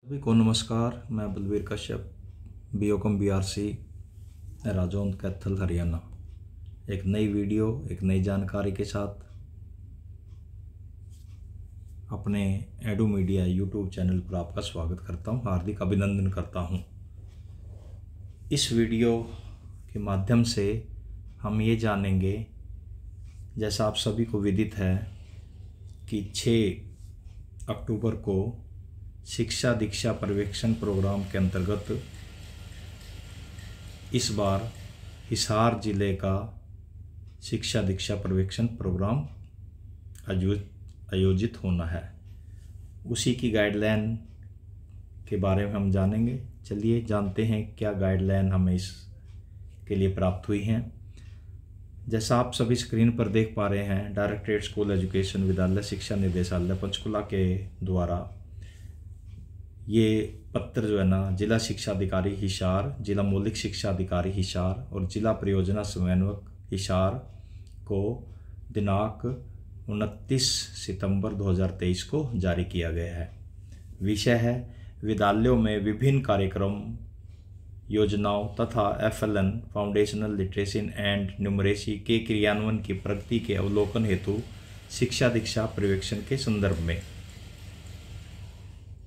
सभी को नमस्कार। मैं बलवीर कश्यप, बीओकॉम बीआरसी, राजौंद कैथल हरियाणा। एक नई वीडियो, एक नई जानकारी के साथ अपने एडू मीडिया यूट्यूब चैनल पर आपका स्वागत करता हूं, हार्दिक अभिनंदन करता हूं। इस वीडियो के माध्यम से हम ये जानेंगे, जैसा आप सभी को विदित है कि 6 अक्टूबर को शिक्षा दीक्षा पर्यवेक्षण प्रोग्राम के अंतर्गत इस बार हिसार जिले का शिक्षा दीक्षा पर्यवेक्षण प्रोग्राम आयोजित होना है। उसी की गाइडलाइन के बारे में हम जानेंगे। चलिए जानते हैं क्या गाइडलाइन हमें इसके लिए प्राप्त हुई हैं। जैसा आप सभी स्क्रीन पर देख पा रहे हैं, डायरेक्टरेट स्कूल एजुकेशन विद्यालय शिक्षा निदेशालय पंचकुला के द्वारा ये पत्र जो है ना, जिला शिक्षा अधिकारी हिसार, जिला मौलिक शिक्षा अधिकारी हिसार और जिला परियोजना समन्वयक हिसार को दिनांक 29 सितंबर 2023 को जारी किया गया है। विषय है विद्यालयों में विभिन्न कार्यक्रम योजनाओं तथा FLN foundational literacy and numeracy के क्रियान्वयन की प्रगति के अवलोकन हेतु शिक्षा दीक्षा पर्यवेक्षण के संदर्भ में।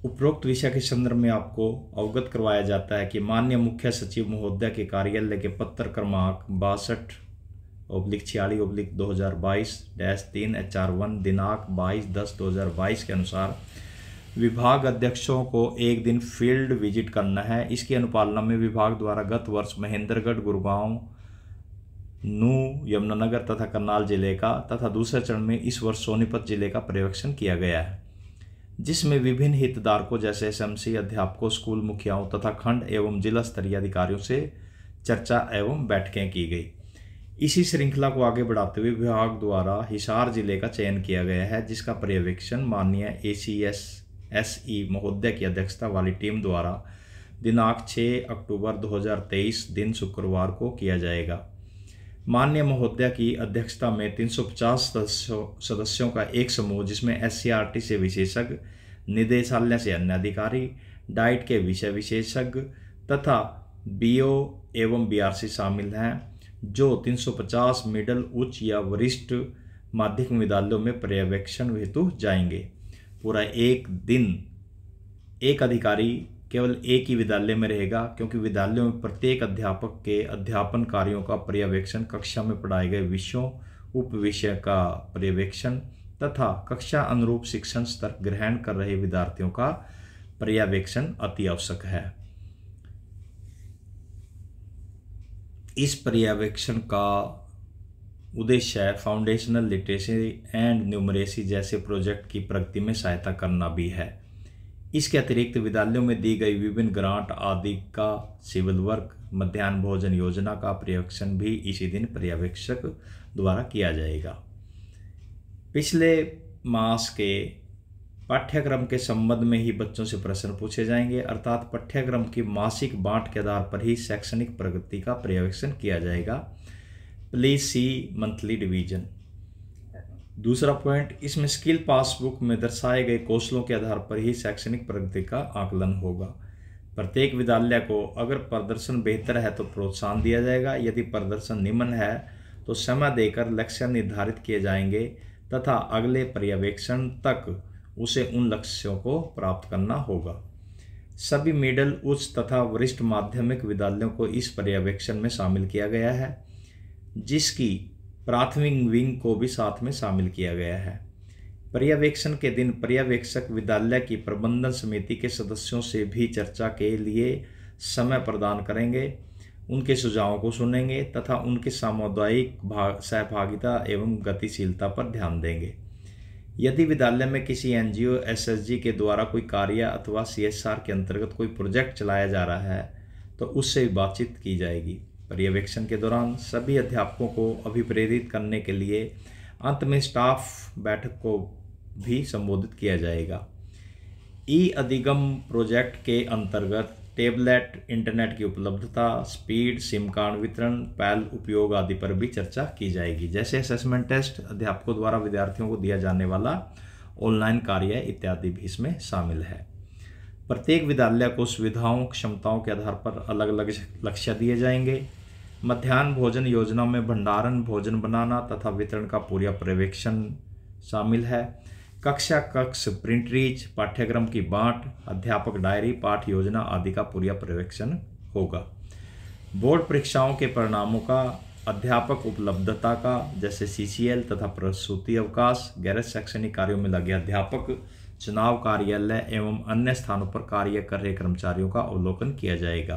उपरोक्त विषय के संदर्भ में आपको अवगत करवाया जाता है कि माननीय मुख्य सचिव महोदय के कार्यालय के पत्र क्रमांक 62/46/2022-3 HR1 दिनांक 22/10/2022 के अनुसार विभाग अध्यक्षों को एक दिन फील्ड विजिट करना है। इसकी अनुपालना में विभाग द्वारा गत वर्ष महेंद्रगढ़, गुड़गांव, नूंह, यमुनानगर तथा करनाल जिले का तथा दूसरे चरण में इस वर्ष सोनीपत जिले का पर्यवेक्षण किया गया है, जिसमें विभिन्न हितधारकों जैसे SMC, अध्यापकों, स्कूल मुखियाओं तथा खंड एवं जिला स्तरीय अधिकारियों से चर्चा एवं बैठकें की गई। इसी श्रृंखला को आगे बढ़ाते हुए विभाग द्वारा हिसार जिले का चयन किया गया है, जिसका पर्यवेक्षण माननीय ACS SE महोदय की अध्यक्षता वाली टीम द्वारा दिनांक 6 अक्टूबर 2023 दिन शुक्रवार को किया जाएगा। माननीय महोदय की अध्यक्षता में 350 सदस्यों का एक समूह, जिसमें SCRT से विशेषज्ञ, निदेशालय से अन्य अधिकारी, डाइट के विषय विशेषज्ञ तथा BO एवं BRC शामिल हैं, जो 350 मिडिल, उच्च या वरिष्ठ माध्यमिक विद्यालयों में पर्यवेक्षण हेतु जाएंगे। पूरा एक दिन एक अधिकारी केवल एक ही विद्यालय में रहेगा, क्योंकि विद्यालयों में प्रत्येक अध्यापक के अध्यापन कार्यों का पर्यवेक्षण, कक्षा में पढ़ाए गए विषयों, उप विषय का पर्यवेक्षण तथा कक्षा अनुरूप शिक्षण स्तर ग्रहण कर रहे विद्यार्थियों का पर्यवेक्षण अति आवश्यक है। इस पर्यवेक्षण का उद्देश्य फाउंडेशनल लिटरेसी एंड न्यूमरेसी जैसे प्रोजेक्ट की प्रगति में सहायता करना भी है। इसके अतिरिक्त विद्यालयों में दी गई विभिन्न ग्रांट आदि का सिविल वर्क, मध्याह्न भोजन योजना का पर्यवेक्षण भी इसी दिन पर्यवेक्षक द्वारा किया जाएगा। पिछले मास के पाठ्यक्रम के संबंध में ही बच्चों से प्रश्न पूछे जाएंगे, अर्थात पाठ्यक्रम की मासिक बांट के आधार पर ही शैक्षणिक प्रगति का पर्यवेक्षण किया जाएगा। Please see monthly division. दूसरा पॉइंट, इसमें स्किल पासबुक में दर्शाए गए कौशलों के आधार पर ही शैक्षणिक प्रगति का आकलन होगा। प्रत्येक विद्यालय को अगर प्रदर्शन बेहतर है तो प्रोत्साहन दिया जाएगा, यदि प्रदर्शन निम्न है तो समय देकर लक्ष्य निर्धारित किए जाएंगे तथा अगले पर्यवेक्षण तक उसे उन लक्ष्यों को प्राप्त करना होगा। सभी मिडिल, उच्च तथा वरिष्ठ माध्यमिक विद्यालयों को इस पर्यवेक्षण में शामिल किया गया है, जिसकी प्राथमिक विंग को भी साथ में शामिल किया गया है। पर्यवेक्षण के दिन पर्यवेक्षक विद्यालय की प्रबंधन समिति के सदस्यों से भी चर्चा के लिए समय प्रदान करेंगे, उनके सुझावों को सुनेंगे तथा उनके सामुदायिक सहभागिता एवं गतिशीलता पर ध्यान देंगे। यदि विद्यालय में किसी NGO SSG के द्वारा कोई कार्य अथवा CSR के अंतर्गत कोई प्रोजेक्ट चलाया जा रहा है तो उससे भी बातचीत की जाएगी। पर्यवेक्षण के दौरान सभी अध्यापकों को अभिप्रेरित करने के लिए अंत में स्टाफ बैठक को भी संबोधित किया जाएगा। अधिगम प्रोजेक्ट के अंतर्गत टेबलेट, इंटरनेट की उपलब्धता, स्पीड, सिम कार्ड वितरण, पैल उपयोग आदि पर भी चर्चा की जाएगी। जैसे असेसमेंट टेस्ट, अध्यापकों द्वारा विद्यार्थियों को दिया जाने वाला ऑनलाइन कार्य इत्यादि भी इसमें शामिल है। प्रत्येक विद्यालय को सुविधाओं क्षमताओं के आधार पर अलग अलग लक्ष्य दिए जाएंगे। मध्याह्न भोजन योजना में भंडारण भोजन बनाना तथा वितरण का पूरा पर्यवेक्षण शामिल है। कक्षा कक्ष प्रिंटरीज पाठ्यक्रम की बांट अध्यापक डायरी पाठ योजना आदि का पूरा पर्यवेक्षण होगा। बोर्ड परीक्षाओं के परिणामों का अध्यापक उपलब्धता का जैसे CCL तथा प्रसूति अवकाश गैर शैक्षणिक कार्यों में लगे अध्यापक चुनाव कार्यालय एवं अन्य स्थानों पर कार्य कर रहे कर्मचारियों का अवलोकन किया जाएगा।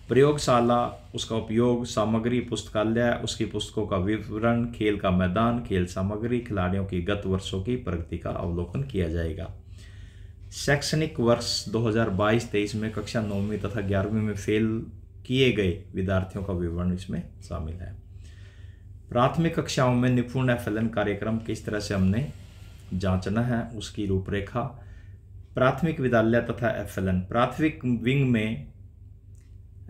प्रयोगशाला उसका उपयोग सामग्री पुस्तकालय उसकी पुस्तकों का विवरण खेल का मैदान खेल सामग्री खिलाड़ियों की गत वर्षों की प्रगति का अवलोकन किया जाएगा। शैक्षणिक वर्ष 2022-23 में कक्षा 9वीं तथा 11वीं में फेल किए गए विद्यार्थियों का विवरण इसमें शामिल है। प्राथमिक कक्षाओं में निपुण FLN कार्यक्रम किस तरह से हमने जांचना है उसकी रूपरेखा। प्राथमिक विद्यालय तथा FLN प्राथमिक विंग में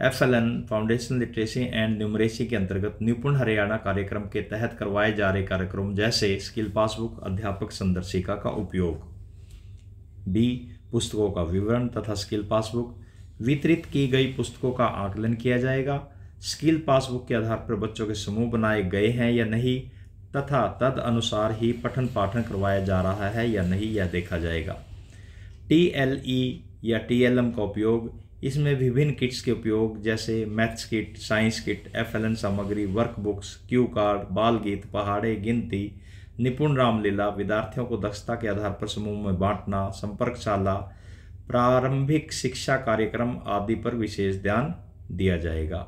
FLN foundation literacy and numeracy के अंतर्गत निपुण हरियाणा कार्यक्रम के तहत करवाए जा रहे कार्यक्रम जैसे स्किल पासबुक अध्यापक संदर्शिका का उपयोग। B पुस्तकों का विवरण तथा स्किल पासबुक वितरित की गई पुस्तकों का आकलन किया जाएगा। स्किल पासबुक के आधार पर बच्चों के समूह बनाए गए हैं या नहीं तथा तद अनुसार ही पठन पाठन करवाया जा रहा है या नहीं यह देखा जाएगा। TLE या TLM का उपयोग इसमें विभिन्न किट्स के उपयोग जैसे maths kit science kit FLN सामग्री वर्कबुक्स क्यू कार्ड बाल गीत पहाड़े गिनती निपुण रामलीला विद्यार्थियों को दक्षता के आधार पर समूह में बांटना संपर्कशाला प्रारंभिक शिक्षा कार्यक्रम आदि पर विशेष ध्यान दिया जाएगा।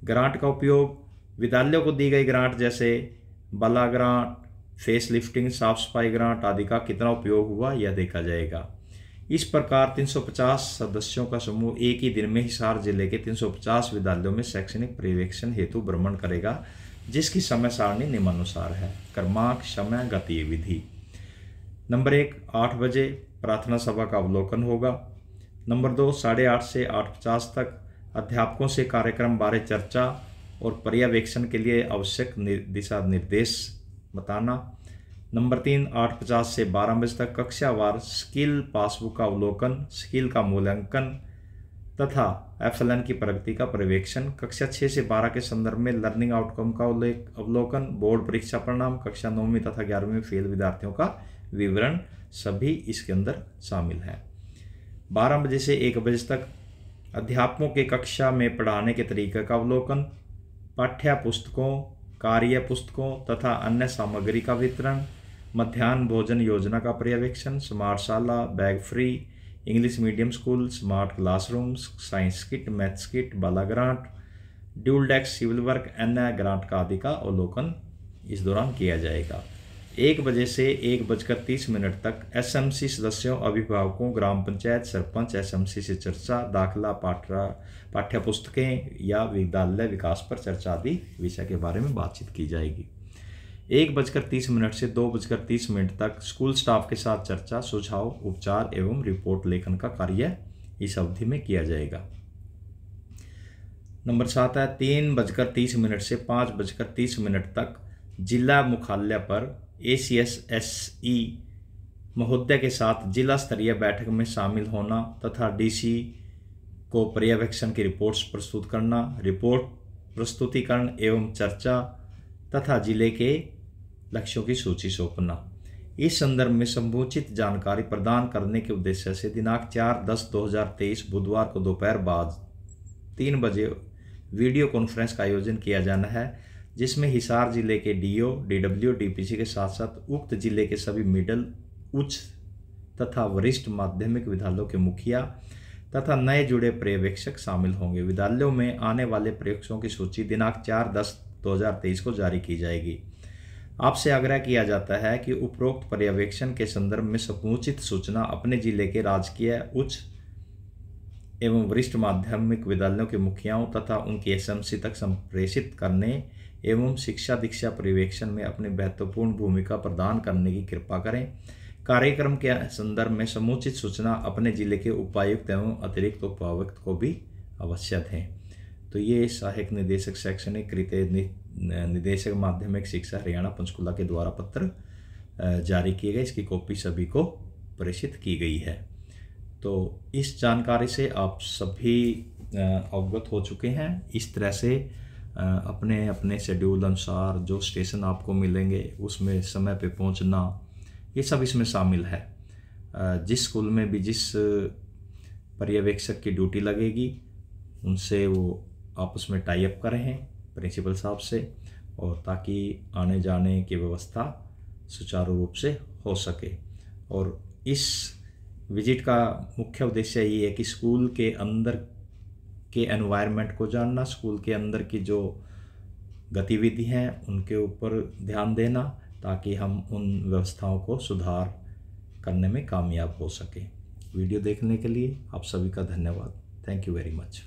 ग्रांट का उपयोग विद्यालयों को दी गई ग्रांट जैसे बाला ग्रांट फेस लिफ्टिंग साफ सफाई ग्रांट आदि का कितना उपयोग हुआ यह देखा जाएगा। इस प्रकार 350 सदस्यों का समूह एक ही दिन में हिसार जिले के 350 विद्यालयों में शैक्षणिक पर्यवेक्षण हेतु भ्रमण करेगा जिसकी समय सारणी निम्नानुसार है। क्रमांक समय गतिविधि नंबर 1 8 बजे प्रार्थना सभा का अवलोकन होगा। नंबर 2 8:30 से 8:50 तक अध्यापकों से कार्यक्रम बारे चर्चा और पर्यवेक्षण के लिए आवश्यक दिशा निर्देश बताना। नंबर 3 8:50 से 12 बजे तक कक्षावार स्किल पासबुक का अवलोकन स्किल का मूल्यांकन तथा FLN की प्रगति का पर्यवेक्षण। कक्षा 6 से 12 के संदर्भ में लर्निंग आउटकम का अवलोकन बोर्ड परीक्षा परिणाम कक्षा 9वीं तथा 11वीं में फेल विद्यार्थियों का विवरण सभी इसके अंदर शामिल है। 12 बजे से 1 बजे तक अध्यापकों के कक्षा में पढ़ाने के तरीके का अवलोकन पाठ्य पुस्तकों कार्य पुस्तकों तथा अन्य सामग्री का वितरण मध्याह्न भोजन योजना का पर्यवेक्षण स्मार्टशाला bag free English medium school smart classrooms science kit maths kit BaLA grant dual desk civil work अन्य ग्रांट का आदि का अवलोकन इस दौरान किया जाएगा। 1 बजे से 1:30 तक SMC सदस्यों अभिभावकों ग्राम पंचायत सरपंच SMC से चर्चा दाखिला पाठ्य पुस्तकें या विद्यालय विकास पर चर्चा आदि विषय के बारे में बातचीत की जाएगी। 1:30 से 2:30 तक स्कूल स्टाफ के साथ चर्चा सुझाव उपचार एवं रिपोर्ट लेखन का कार्य इस अवधि में किया जाएगा। नंबर 7 है 3:30 से 5:30 तक जिला मुख्यालय पर ACS-SE महोदय के साथ जिला स्तरीय बैठक में शामिल होना तथा DC को पर्यवेक्षण की रिपोर्ट्स प्रस्तुत करना रिपोर्ट प्रस्तुतिकरण एवं चर्चा तथा जिले के लक्ष्यों की सूची सौंपना। इस संदर्भ में समुचित जानकारी प्रदान करने के उद्देश्य से दिनांक 4/10/2023 बुधवार को दोपहर बाद 3 बजे वीडियो कॉन्फ्रेंस का आयोजन किया जाना है जिसमें हिसार जिले के DO, DW, DPC के साथ साथ उक्त जिले के सभी मिडिल उच्च तथा वरिष्ठ माध्यमिक विद्यालयों के मुखिया तथा नए जुड़े पर्यवेक्षक शामिल होंगे। विद्यालयों में आने वाले पर्यवेक्षकों की सूची दिनांक 4/10/2023 को जारी की जाएगी। आपसे आग्रह किया जाता है कि उपरोक्त पर्यवेक्षण के संदर्भ में समुचित सूचना अपने जिले के राजकीय उच्च एवं वरिष्ठ माध्यमिक विद्यालयों के मुखियाओं तथा उनकी SMC तक संप्रेषित करने एवं शिक्षा दीक्षा पर्यवेक्षण में अपनी महत्वपूर्ण भूमिका प्रदान करने की कृपा करें। कार्यक्रम के संदर्भ में समुचित सूचना अपने जिले के उपायुक्त एवं अतिरिक्त उपायुक्त को भी अवश्य दें। तो ये सहायक निदेशक शैक्षणिक कृत्य निदेशक माध्यमिक शिक्षा हरियाणा पंचकुला के द्वारा पत्र जारी किए गए। इसकी कॉपी सभी को प्रेषित की गई है। तो इस जानकारी से आप सभी अवगत हो चुके हैं। इस तरह से अपने अपने शेड्यूल अनुसार जो स्टेशन आपको मिलेंगे उसमें समय पे पहुंचना, ये सब इसमें शामिल है। जिस स्कूल में भी जिस पर्यवेक्षक की ड्यूटी लगेगी उनसे वो आपस में टाई अप करें प्रिंसिपल साहब से, और ताकि आने जाने की व्यवस्था सुचारू रूप से हो सके। और इस विजिट का मुख्य उद्देश्य ये है कि स्कूल के अंदर के एनवायरनमेंट को जानना, स्कूल के अंदर की जो गतिविधि हैं उनके ऊपर ध्यान देना, ताकि हम उन व्यवस्थाओं को सुधार करने में कामयाब हो सके। वीडियो देखने के लिए आप सभी का धन्यवाद। Thank you very much.